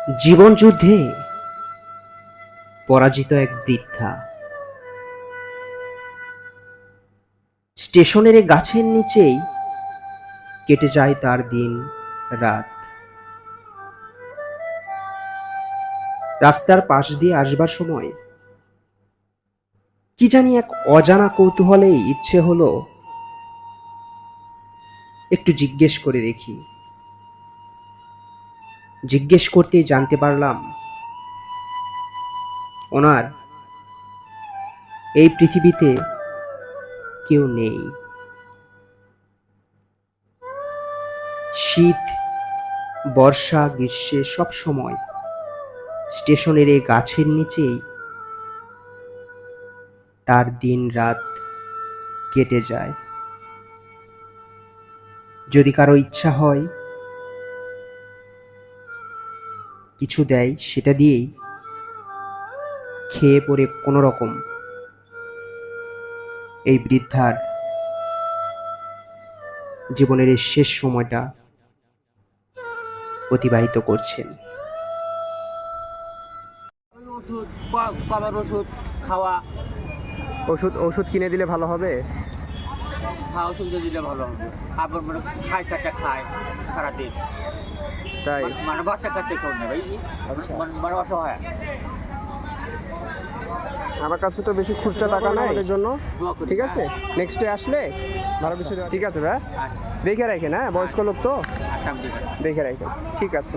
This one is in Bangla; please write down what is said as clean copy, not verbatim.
জীবন যুদ্ধে পরাজিত এক বৃদ্ধা স্টেশনের এই গাছের নিচেই কেটে যায় তার দিন রাত। রাস্তার পাশ দিয়ে আসবার সময় কি জানি এক অজানা কৌতূহলে ইচ্ছে হলো একটু জিজ্ঞেস করে দেখি। জিজ্ঞেস করতেই জানতে পারলাম ওনার এই পৃথিবীতে কেউ নেই। শীত, বর্ষা, গ্রীষ্মে সব সময় স্টেশনের এই গাছের নিচেই তার দিন রাত কেটে যায়। যদি কারো ইচ্ছা হয় কিছু দেয়, সেটা দিয়েই খেয়ে পরে কোনো রকম এই বৃদ্ধার জীবনের এই শেষ সময়টা অতিবাহিত করছেন। ওষুধ কবার ওষুধ খাওয়া, ওষুধ ওষুধ কিনে দিলে ভালো হবে। হ্যাঁ ওষুধ দিলে ভালো হবে। আবার মানে খায় চারটা খায় সারাদিন, তাই মানে বাচ্চা কাচ্চা কেউ নেই ভাই। আচ্ছা। মানে অসহায়। আমার কাছে তো বেশি খুচরা টাকা নাই আমাদের জন্য। দোয়া করি, ঠিক আছে, নেক্সট ডে আসলে ভালো কিছু দেওয়া। ঠিক আছে ভাই, আচ্ছা দেখে রাখেন। হ্যাঁ, বয়স্ক লোক তো, আচ্ছা আমি দিই। দেখে রাখেন। ঠিক আছে।